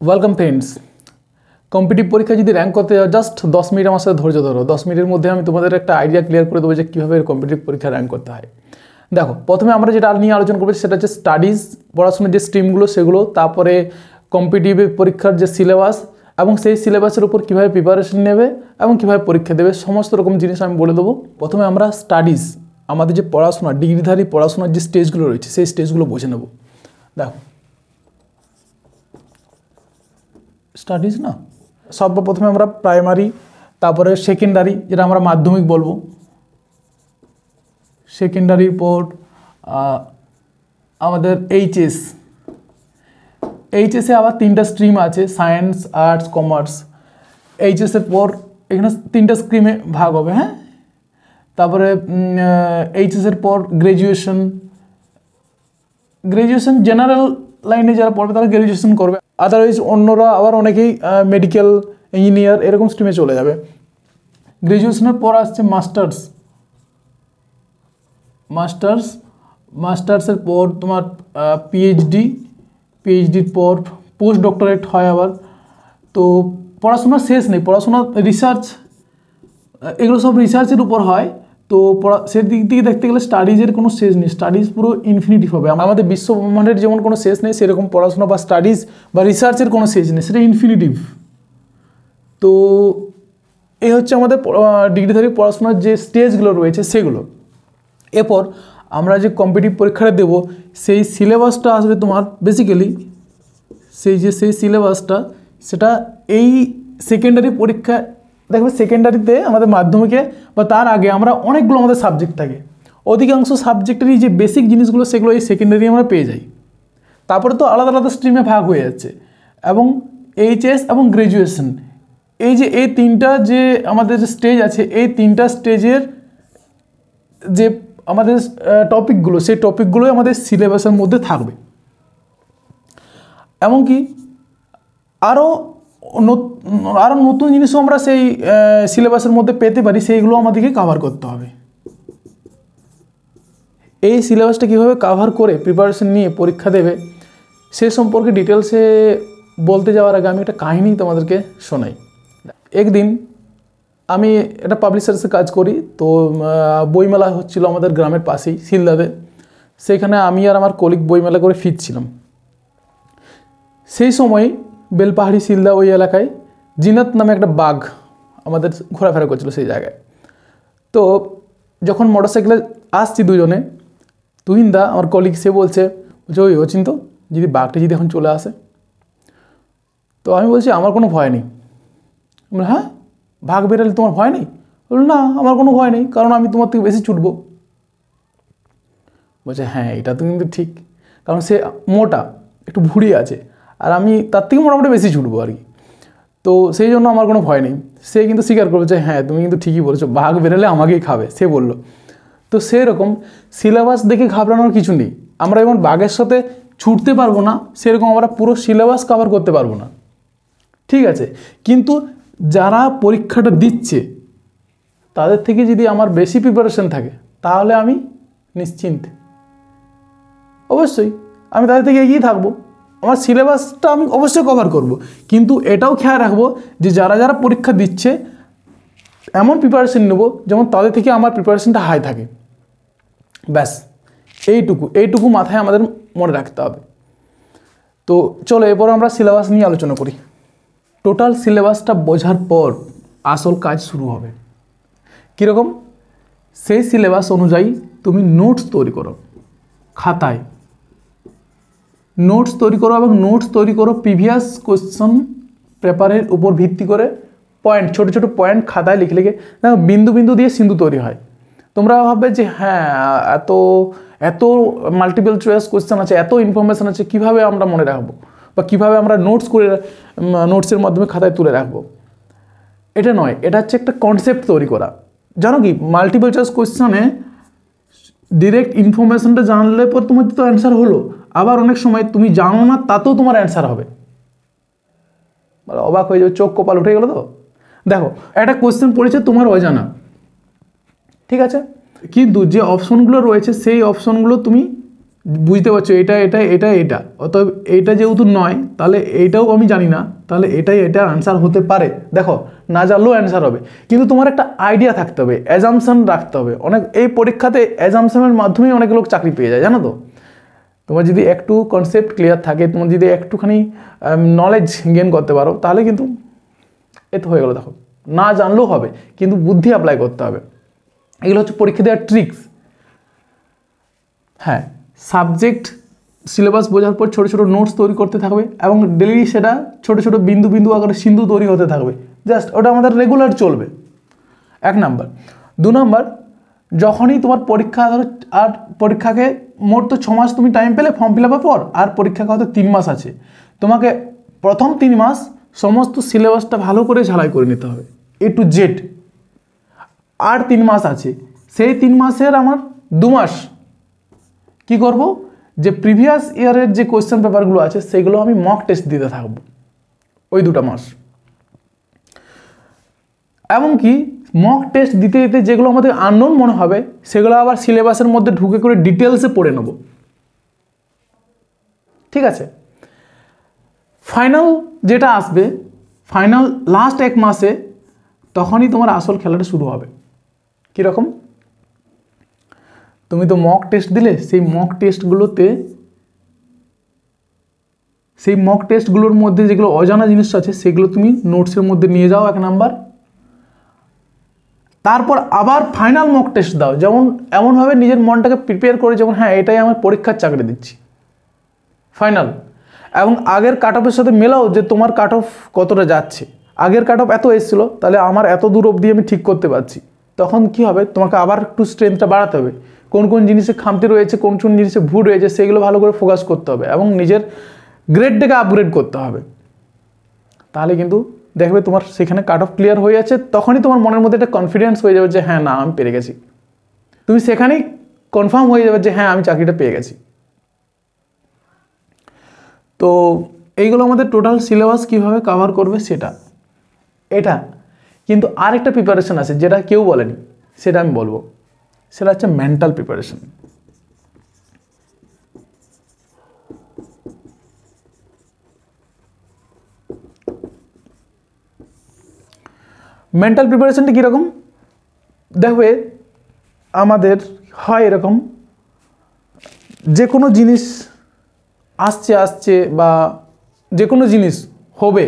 Welcome friends. Competitive পরীক্ষা যদি rank করতে যাও জাস্ট 10 মিনিট আমার সাথে ধৈর্য ধরো। 10 মিনিটের মধ্যে আমি তোমাদের একটা আইডিয়া ক্লিয়ার করে দেবো যে কীভাবে কম্পিটিটিভ পরীক্ষা র্যাঙ্ক করতে হয়। দেখো, প্রথমে আমরা যেটা নিয়ে আলোচনা করবো সেটা হচ্ছে স্টাডিজ, পড়াশোনার যে স্ট্রিমগুলো সেগুলো, তারপরে কম্পিটিটিভ পরীক্ষার যে সিলেবাস এবং সেই সিলেবাসের উপর কীভাবে প্রিপারেশন নেবে এবং কীভাবে পরীক্ষা দেবে, সমস্ত রকম জিনিস আমি বলে দেবো। প্রথমে আমরা স্টাডিজ, আমাদের যে পড়াশোনা, ডিগ্রিধারী পড়াশোনার যে স্টেজগুলো রয়েছে সেই স্টেজগুলো বুঝে নেব। দেখো, স্টাডিজ না, সর্বপ্রথমে আমরা প্রাইমারি, তারপরে সেকেন্ডারি যেটা আমরা মাধ্যমিক বলবো, সেকেন্ডারির পর আমাদের এইচএসে আবার 3টা স্ট্রিম আছে, সায়েন্স, আর্টস, কমার্স। এইচএসের পর এখানে 3টা স্ট্রিমে ভাগ হবে। হ্যাঁ, তারপরে এইচএসের পর গ্র্যাজুয়েশন জেনারেল লাইনে যারা পড়বে তারা গ্র্যাজুয়েশন করবে, আদারওয়াইজ অন্যরা আবার অনেকেই মেডিকেল, ইঞ্জিনিয়ার এরকম স্ট্রিমে চলে যাবে। গ্র্যাজুয়েশনের পর আসছে মাস্টার্সের পর তোমার পিএইচডির পর পোস্ট ডক্টরেট হয় আবার। তো পড়াশোনার শেষ নেই, পড়াশোনা রিসার্চ এগুলো সব রিসার্চের উপর হয়। তো সেদিক থেকে দেখতে গেলে স্টাডিজের কোনো শেষ নেই, স্টাডিজ পুরো ইনফিনিটিভ হবে। আমাদের বিশ্ব ব্রহ্মাণ্ডের যেমন কোনো শেষ নেই, সেরকম পড়াশোনা বা স্টাডিজ বা রিসার্চের কোনো শেষ নেই, সেটা ইনফিনিটিভ। তো এই হচ্ছে আমাদের ডিগ্রিধারী পড়াশোনার যে স্টেজগুলো রয়েছে সেগুলো। এরপর আমরা যে কম্পিটিটিভ পরীক্ষাটা দেবো সেই সিলেবাসটা আসবে তোমার বেসিক্যালি সেই সিলেবাসটা, সেটা এই সেকেন্ডারি পরীক্ষা দেখবে। সেকেন্ডারিতে আমাদের মাধ্যমিকে বা তার আগে আমরা অনেকগুলো আমাদের সাবজেক্ট থাকে, অধিকাংশ সাবজেক্টেরই যে বেসিক জিনিসগুলো সেগুলো এই সেকেন্ডারি আমরা পেয়ে যাই। তারপরে তো আলাদা আলাদা স্ট্রিমে ভাগ হয়ে যাচ্ছে। এবং এইচএস এবং গ্র্যাজুয়েশন, এই 3টা যে আমাদের স্টেজ আছে, এই 3টা স্টেজের যে আমাদের টপিকগুলো, সেই টপিকগুলোই আমাদের সিলেবাসের মধ্যে থাকবে। এমনকি আরও নতুন জিনিসও আমরা সেই সিলেবাসের মধ্যে পেতে পারি, সেইগুলো আমাদেরকে কভার করতে হবে। এই সিলেবাসটা কীভাবে কভার করে প্রিপারেশন নিয়ে পরীক্ষা দেবে সে সম্পর্কে ডিটেলসে বলতে যাওয়ার আগে আমি একটা কাহিনী তোমাদেরকে শোনাই। একদিন আমি একটা পাবলিশার্সে কাজ করি, তো বইমেলা হচ্ছিল আমাদের গ্রামের পাশেই শিলদাতে। সেখানে আমি আর আমার কলিগ বইমেলা করে ফিরছিলাম। সেই সময় বেলপাহাড়ি শিলদা ওই এলাকায় জিনাত নামে একটা বাঘ আমাদের ঘোরাফেরা করছিল সেই জায়গায়। তো যখন মোটরসাইকেলে আসছি দুজনে, তুহিনদা আমার কলিগ সে বলছে ওই অচিন্ত যদি বাঘটা যদি এখন চলে আসে। তো আমি বলছি আমার কোনো ভয় নেই। হ্যাঁ, বাঘ বেরালে তোমার ভয় নেই? বলল না, আমার কোনো ভয় নেই, কারণ আমি তোমার থেকে বেশি ছুটবো। বলছে হ্যাঁ, এটা তো কিন্তু ঠিক, কারণ সে মোটা, একটু ভুঁড়ি আছে, আর আমি তার থেকে মোটামুটি বেশি ছুটবো আর কি। তো সেই জন্য আমার কোনো ভয় নেই। সে কিন্তু স্বীকার করবে যে হ্যাঁ তুমি কিন্তু ঠিকই বলেছো, বাঘ বেরোলে আমাকেই খাবে, সে বলল। তো সেরকম সিলেবাস দেখে ঘাবড়ানোর কিছু নেই। আমরা যেমন বাঘের সাথে ছুটতে পারবো না, সেরকম আমরা পুরো সিলেবাস কভার করতে পারবো না, ঠিক আছে? কিন্তু যারা পরীক্ষাটা দিচ্ছে তাদের থেকে যদি আমার বেশি প্রিপারেশন থাকে তাহলে আমি নিশ্চিন্ত, অবশ্যই আমি তাদের থেকে এগিয়ে থাকবো। আমার সিলেবাসটা আমি অবশ্যই কভার করব, কিন্তু এটাও খেয়াল রাখবো যে যারা পরীক্ষা দিচ্ছে এমন প্রিপারেশন নেব যেমন তাদের থেকে আমার প্রিপারেশনটা হাই থাকে। ব্যাস এইটুকু মাথায় আমাদের মনে রাখতে হবে। তো চলো এরপর আমরা সিলেবাস নিয়ে আলোচনা করি। টোটাল সিলেবাসটা বোঝার পর আসল কাজ শুরু হবে। কীরকম? সেই সিলেবাস অনুযায়ী তুমি নোটস তৈরি করো, খাতায় নোটস তৈরি করো, এবং নোটস তৈরি করো প্রিভিয়াস কোয়েশ্চন পেপারের উপর ভিত্তি করে। পয়েন্ট, ছোটো ছোটো পয়েন্ট খাতায় লিখে দেখো, বিন্দু বিন্দু দিয়ে সিন্ধু তৈরি হয়। তোমরা ভাববে যে হ্যাঁ, এত মাল্টিপল চয়েস কোয়েশ্চেন আছে, এত ইনফরমেশান আছে, কীভাবে আমরা মনে রাখবো বা কীভাবে আমরা নোটসের মাধ্যমে খাতায় তুলে রাখবো। এটা নয়, এটা হচ্ছে একটা কনসেপ্ট তৈরি করা। জানো কি, মাল্টিপল চয়েস কোয়েশ্চনে ডিরেক্ট ইনফরমেশনটা জানলে পর তোমার তো অ্যান্সার হলো, আবার অনেক সময় তুমি জানো না তাতেও তোমার অ্যান্সার হবে। অবাক হয়ে যাবে, চোখ কপাল উঠে গেলো। তো দেখো, একটা কোয়েশ্চেন পড়েছে তোমার অজানা, ঠিক আছে, কিন্তু যে অপশনগুলো রয়েছে সেই অপশনগুলো তুমি বুঝতে পারছো, এটা এটা এটা এটা, অতএব এইটা যেহেতু নয় তাহলে এইটাও আমি জানি না, তাহলে এটাই এটার অ্যান্সার হতে পারে। দেখো না জানলেও অ্যান্সার হবে, কিন্তু তোমার একটা আইডিয়া থাকতে হবে, অ্যাজাম্পশন রাখতে হবে। অনেক এই পরীক্ষাতে অ্যাজাম্পশনের মাধ্যমেই অনেক লোক চাকরি পেয়ে যায়, জানো তো। তোমার যদি একটু কনসেপ্ট ক্লিয়ার থাকে, তোমার যদি একটুখানি নলেজ গেইন করতে পারো, তাহলে কিন্তু এ তো হয়ে গেলো। দেখো না জানলেও হবে, কিন্তু বুদ্ধি অ্যাপ্লাই করতে হবে। এগুলো হচ্ছে পরীক্ষা দেওয়ার ট্রিক্স। হ্যাঁ, সাবজেক্ট সিলেবাস বোঝার পর ছোটো ছোটো নোটস তৈরি করতে থাকবে, এবং ডেলি সেটা ছোটো ছোটো বিন্দু বিন্দু আকারে সিন্ধু তৈরি হতে থাকবে। জাস্ট ওটা আমাদের রেগুলার চলবে, 1 নাম্বার। 2 নাম্বার, যখনই তোমার পরীক্ষা ধরো, আর পরীক্ষাকে মোট তো 6 মাস তুমি টাইম পেলে ফর্ম ফিল আপের পর, আর পরীক্ষাকে হয়তো 3 মাস আছে, তোমাকে প্রথম 3 মাস সমস্ত সিলেবাসটা ভালো করে ঝালাই করে নিতে হবে, A to Z। আর 3 মাস আছে, সেই 3 মাসের আমার 2 মাস কি করব, যে প্রিভিয়াস ইয়ারের যে কোয়েশ্চেন পেপারগুলো আছে সেগুলো আমি মক টেস্ট দিতে থাকবো ওই 2টা মাস। এমনকি মক টেস্ট দিতে দিতে যেগুলো আমাদের আননোন মনে হবে সেগুলো আবার সিলেবাসের মধ্যে ঢুকে করে ডিটেলসে পড়ে নেব, ঠিক আছে। ফাইনাল যেটা আসবে, ফাইনাল লাস্ট 1 মাসে, তখনই তোমার আসল খেলাটা শুরু হবে। কীরকম, তুমি তো মক টেস্ট দিলে, সেই মক টেস্টগুলোর মধ্যে যেগুলো অজানা জিনিস আছে সেগুলো তুমি নোটসের মধ্যে নিয়ে যাও 1 নাম্বার। তারপর আবার ফাইনাল মক টেস্ট দাও, যেমন এমনভাবে নিজের মনটাকে প্রিপেয়ার করে, যেমন হ্যাঁ এটাই আমার পরীক্ষার চাকরি দিচ্ছি ফাইনাল। এবং আগের কাট অফের সাথে মেলাও যে তোমার কাট অফ কতটা যাচ্ছে। আগের কাট অফ এত এসেছিলো, তাহলে আমার এত দূর অবধি আমি ঠিক করতে পারছি। তখন কি হবে, তোমাকে আবার একটু স্ট্রেংথটা বাড়াতে হবে, কোন কোন জিনিসে খামতি রয়েছে, কোন কোন জিনিসে ভুল রয়েছে সেগুলো ভালো করে ফোকাস করতে হবে, এবং নিজের গ্রেডটাকে আপগ্রেড করতে হবে। তাহলে কিন্তু দেখবে তোমার সেখানে কাট অফ ক্লিয়ার হয়ে যাচ্ছে, তখনই তোমার মনের মধ্যে একটা কনফিডেন্স হয়ে যাবে যে হ্যাঁ না আমি পেরে গেছি। তুমি সেখানেই কনফার্ম হয়ে যাবে যে হ্যাঁ আমি চাকরিটা পেয়ে গেছি। তো এইগুলো আমাদের টোটাল সিলেবাস কীভাবে কভার করবে সেটা। এটা কিন্তু আরেকটা প্রিপারেশন আছে যেটা কেউ বলেনি, সেটা আমি বলবো। সেটা হচ্ছে মেন্টাল প্রিপারেশন। মেন্টাল প্রিপারেশনটা কীরকম দেখবে, আমাদের হয় এরকম, যে কোনো জিনিস আসছে বা যে কোনো জিনিস হবে,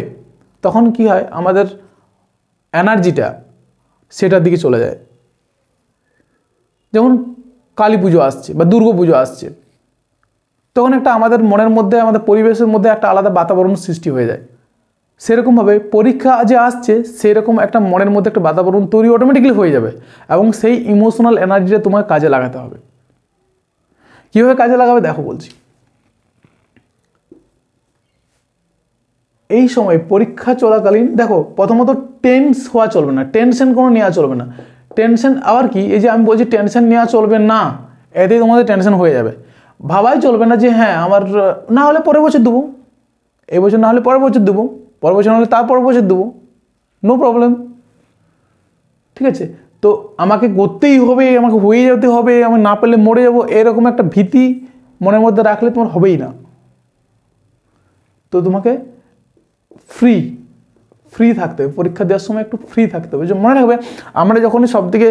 তখন কি হয় আমাদের এনার্জিটা সেটার দিকে চলে যায়। যেমন কালী পুজো আসছে বা দুর্গা পুজো আসছে, তখন একটা আমাদের মনের মধ্যে, আমাদের পরিবেশের মধ্যে একটা আলাদা বাতাবরণ সৃষ্টি হয়ে যায়। সেরকমভাবে পরীক্ষা যে আসছে সেরকম একটা মনের মধ্যে একটা বাতাবরণ তৈরি অটোমেটিক্যালি হয়ে যাবে, এবং সেই ইমোশনাল এনার্জিটা তোমার কাজে লাগাতে হবে। কীভাবে কাজে লাগাবে দেখো বলছি। এই সময় পরীক্ষা চলাকালীন দেখো, প্রথমত টেন্স হওয়া চলবে না, টেনশন কোনো নেওয়া চলবে না। টেনশন আবার কি, এই যে আমি বলছি টেনশন নেওয়া চলবে না, এতেই তোমাদের টেনশন হয়ে যাবে। ভাবাই চলবে না যে হ্যাঁ আমার না হলে পরের বছর দেবো, এই বছর না হলে পরের বছর দেবো, পরের বছর না হলে তার পরের বছর দেবো, নো প্রবলেম, ঠিক আছে। তো আমাকে করতেই হবে, আমাকে হয়ে যেতে হবে, আমি না পেলে মরে যাবো, এরকম একটা ভীতি মনের মধ্যে রাখলে তোমার হবেই না। তো তোমাকে ফ্রি থাকতে হবে, পরীক্ষা দেওয়ার সময় একটু ফ্রি থাকতে হবে। যে মনে রাখবে, আমরা যখনই সব থেকে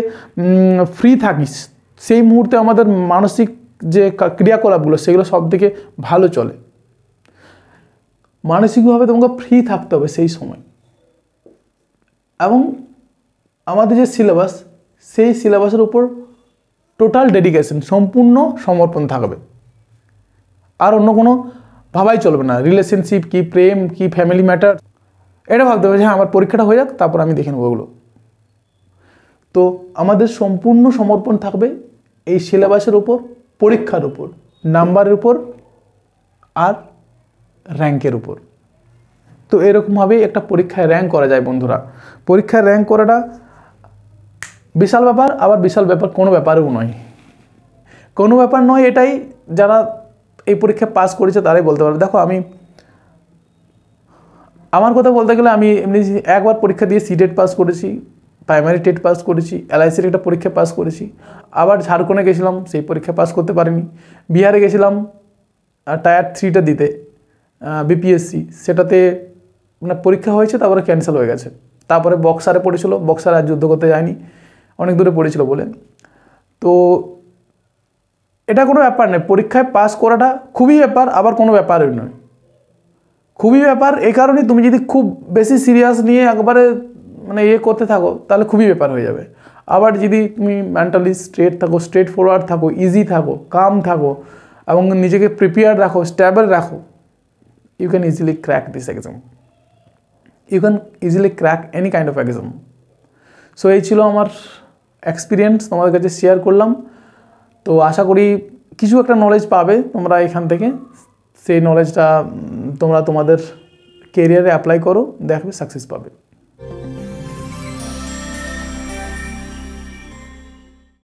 ফ্রি থাকিস সেই মুহূর্তে আমাদের মানসিক যে ক্রিয়াকলাপগুলো সেগুলো সব থেকে ভালো চলে। মানসিকভাবে তোমাকে ফ্রি থাকতে হবে সেই সময়। এবং আমাদের যে সিলেবাস, সেই সিলেবাসের উপর টোটাল ডেডিকেশন, সম্পূর্ণ সমর্পণ থাকবে। আর অন্য কোনো ভাবাই চলবে না, রিলেশনশিপ কি, প্রেম কি, ফ্যামিলি ম্যাটার, এটা ভাবতে হবে যে হ্যাঁ আমার পরীক্ষাটা হয়ে যাক তারপর আমি দেখে নেবো ওগুলো। তো আমাদের সম্পূর্ণ সমর্পণ থাকবে এই সিলেবাসের উপর, পরীক্ষার উপর, নাম্বারের উপর আর র্যাঙ্কের উপর। তো এরকমভাবেই একটা পরীক্ষায় র্যাঙ্ক করা যায় বন্ধুরা। পরীক্ষায় র্যাঙ্ক করাটা বিশাল ব্যাপার, আবার বিশাল ব্যাপার কোনো ব্যাপারও নয়, কোনো ব্যাপার নয়। এটাই যারা এই পরীক্ষা পাস করেছে তারাই বলতে পারবে। দেখো আমার কথা বলতে গেলে আমি এমনি একবার পরীক্ষা দিয়ে সিটেট পাস করেছি, প্রাইমারি টেট পাস করেছি, এলআইসির একটা পরীক্ষা পাস করেছি, আবার ঝাড়খণ্ডে গেছিলাম, সেই পরীক্ষা পাস করতে পারিনি। বিহারে গেছিলাম টায়ার 3টা দিতে, বিপিএসসি, সেটাতে মানে পরীক্ষা হয়েছে, তারপরে ক্যান্সেল হয়ে গেছে। তারপরে বক্সারে পড়েছিল, বক্সার আর যুদ্ধ করতে যায়নি, অনেক দূরে পড়েছিল বলে। তো এটা কোনো ব্যাপার নেই, পরীক্ষায় পাস করাটা খুবই ব্যাপার, আবার কোনো ব্যাপারই নয়, খুবই ব্যাপার। এই কারণেই তুমি যদি খুব বেশি সিরিয়াস নিয়ে একবারে মানে করতে থাকো, তাহলে খুবই ব্যাপার হয়ে যাবে। আবার যদি তুমি মেন্টালি স্ট্রেট থাকো, স্ট্রেট ফরওয়ার্ড থাকো, ইজি থাকো, কাম থাকো এবং নিজেকে প্রিপেয়ার রাখো, স্টেবল রাখো, you can easily crack this exam, you can easily crack any kind of exam. So এই ছিল আমার এক্সপিরিয়েন্স, তোমাদের কাছে শেয়ার করলাম। তো আশা করি কিছু একটা নলেজ পাবে তোমরা এখান থেকে, সেই নলেজটা তোমরা তোমাদের কেরিয়ারে অ্যাপ্লাই করো, দেখবে সাকসেস পাবে।